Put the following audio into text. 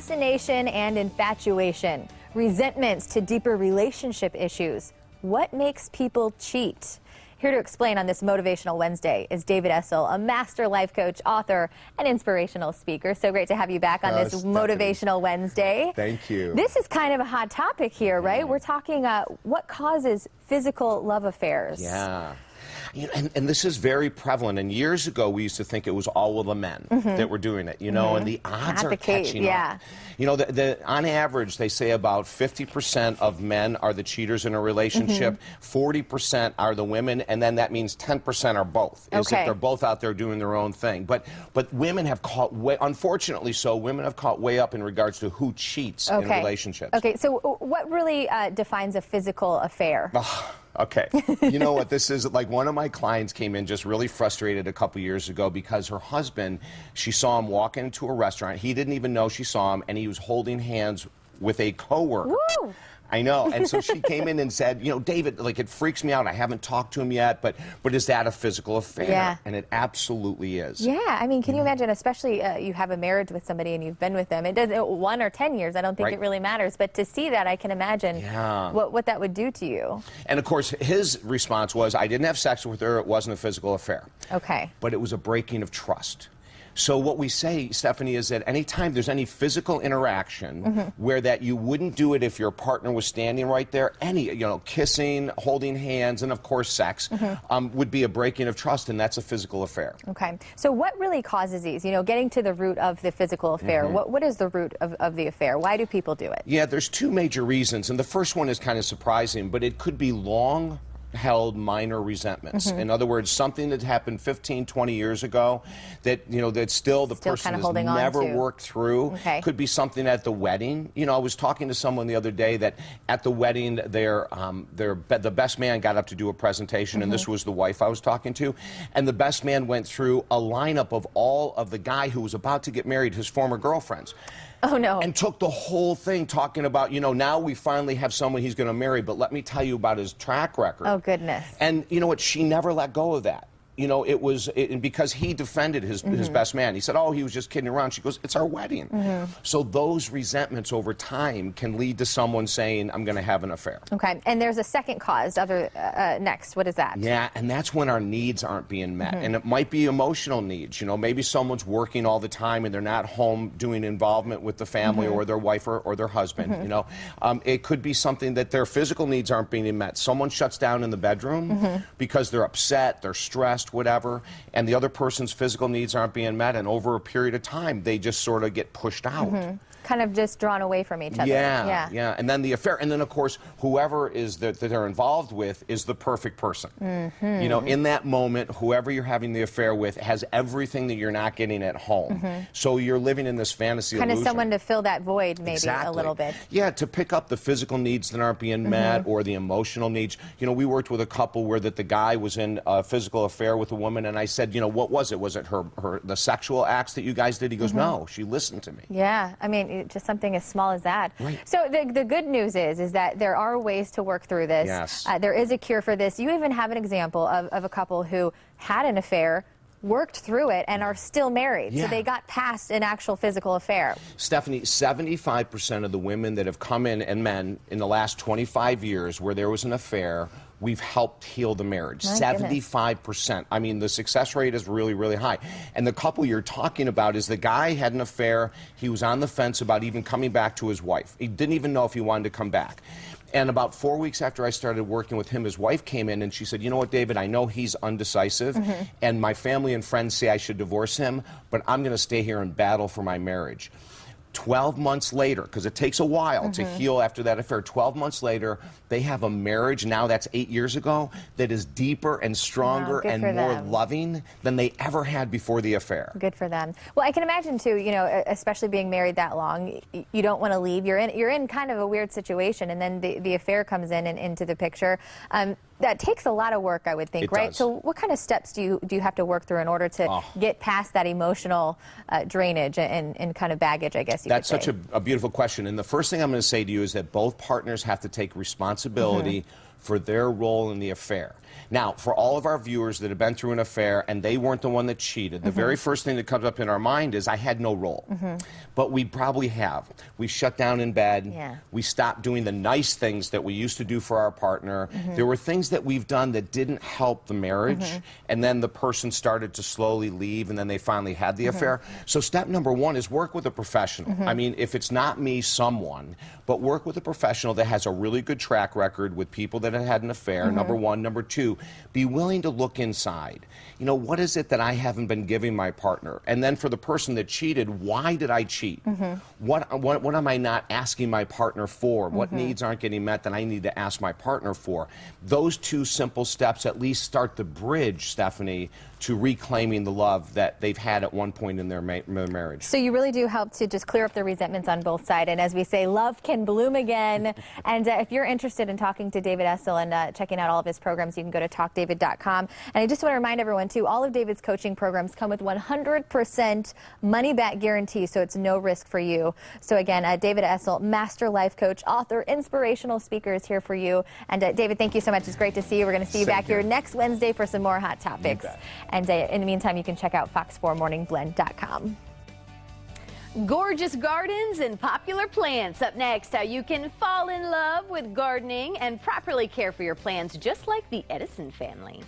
fascination and infatuation, resentments to deeper relationship issues. What makes people cheat? Here to explain on this Motivational Wednesday is David Essel, a master life coach, author, and inspirational speaker. So great to have you back on this Motivational Wednesday. Thank you. This is kind of a hot topic here, right? We're talking what causes physical love affairs. Yeah. You know, and this is very prevalent. And years ago, we used to think it was all of the men that were doing it, you know, and the odds are catching up. You know, on average, they say about 50% of men are the cheaters in a relationship, 40% are the women, and then that means 10% are both. Is that they're both out there doing their own thing. But women have caught, unfortunately so, women have caught way up in regards to who cheats in relationships. Okay, so what really defines a physical affair? Okay. You know what this is? Like, one of my clients came in just really frustrated a couple years ago because her husband, she saw him walk into a restaurant. He didn't even know she saw him, and he was holding hands with a coworker. Woo! I know. And so she came in and said, you know, David, like, it freaks me out. I haven't talked to him yet, but is that a physical affair? Yeah. And it absolutely is. Yeah. I mean, can you imagine, especially you have a marriage with somebody and you've been with them. It doesn't 1 or 10 years. I don't think it really matters. But to see that, I can imagine what that would do to you. And of course, his response was, I didn't have sex with her. It wasn't a physical affair. Okay. But it was a breaking of trust. So what we say, Stephanie, is that anytime there's any physical interaction where that you wouldn't do it if your partner was standing right there, any, you know, kissing, holding hands, and of course sex, would be a breaking of trust, and that's a physical affair. Okay. So what really causes these? You know, getting to the root of the physical affair, what is the root of the affair? Why do people do it? Yeah, there's two major reasons, and the first one is kind of surprising, but it could be long-held minor resentments. In other words, something that happened 15, 20 years ago that, you know, that still the person has never worked through. Could be something at the wedding. You know, I was talking to someone the other day that at the wedding, the best man got up to do a presentation, and this was the wife I was talking to, and the best man went through a lineup of all of the guy who was about to get married, his former girlfriends. Oh, no. And took the whole thing talking about, you know, now we finally have someone he's going to marry, but let me tell you about his track record. Oh, goodness. And you know what? She never let go of that. You know, it was because he defended his best man. He said, oh, he was just kidding around. She goes, it's our wedding. So those resentments over time can lead to someone saying, I'm going to have an affair. Okay. And there's a second cause, next. What is that? Yeah, and that's when our needs aren't being met. And it might be emotional needs. You know, maybe someone's working all the time and they're not home doing involvement with the family or their wife or their husband, you know. It could be something that their physical needs aren't being met. Someone shuts down in the bedroom because they're upset, they're stressed, whatever, and the other person's physical needs aren't being met, and over a period of time they just sort of get pushed out. Kind of just drawn away from each other. Yeah. And then the affair, and then of course whoever is that they're involved with is the perfect person. You know, in that moment, whoever you're having the affair with has everything that you're not getting at home. So you're living in this fantasy illusion. Kind of someone to fill that void, maybe a little bit. Yeah, to pick up the physical needs that aren't being met or the emotional needs. You know, we worked with a couple where that the guy was in a physical affair with a woman, and I said, you know, what was it? Was it the sexual acts that you guys did? He goes, no, she listened to me. Yeah, I mean, just something as small as that. Right. So the good news is that there are ways to work through this. Yes. There is a cure for this. You even have an example of a couple who had an affair, worked through it, and are still married. So they got past an actual physical affair. Stephanie, 75% of the women that have come in, and men, in the last 25 years where there was an affair, we've helped heal the marriage. 75%. I mean, the success rate is really, really high. And the couple you're talking about is the guy had an affair. He was on the fence about even coming back to his wife. He didn't even know if he wanted to come back. And about 4 weeks after I started working with him, his wife came in and she said, you know what, David, I know he's undecisive, and my family and friends say I should divorce him, but I'm going to stay here and battle for my marriage. 12 months later, because it takes a while to heal after that affair, 12 months later, they have a marriage, now that's 8 years ago, that is deeper and stronger and more loving than they ever had before the affair. Good for them. Well, I can imagine, too, you know, especially being married that long, you don't want to leave. You're in kind of a weird situation, and then the affair comes in and into the picture. That takes a lot of work, I would think, right? So what kind of steps do you have to work through in order to get past that emotional drainage and kind of baggage, I guess you could say? That's such a beautiful question. And the first thing I'm going to say to you is that both partners have to take responsibility for their role in the affair. Now, for all of our viewers that have been through an affair and they weren't the one that cheated, the very first thing that comes up in our mind is, I had no role. But we probably have. We shut down in bed. Yeah. We stopped doing the nice things that we used to do for our partner. There were things that we've done that didn't help the marriage, and then the person started to slowly leave, and then they finally had the affair. So step number one is work with a professional. I mean, if it's not me, someone, but work with a professional that has a really good track record with people that have had an affair, number one. Number two, be willing to look inside. You know, what is it that I haven't been giving my partner? And then for the person that cheated, why did I cheat? What am I not asking my partner for? What needs aren't getting met that I need to ask my partner for? Those two simple steps at least start the bridge, Stephanie, to reclaiming the love that they've had at one point in their marriage. So you really do help to just clear up the resentments on both sides. And as we say, love can bloom again. And if you're interested in talking to David Essel and checking out all of his programs, you can go to talkdavid.com. And I just want to remind everyone, too, all of David's coaching programs come with 100% money-back guarantee, so it's no risk for you. So again, David Essel, master life coach, author, inspirational speaker, is here for you. And David, thank you so much. It's great to see you. We're going to see you back here next Wednesday for some more hot topics. And in the meantime, you can check out fox4morningblend.com. Gorgeous gardens and popular plants. Up next, how you can fall in love with gardening and properly care for your plants, just like the Edison family.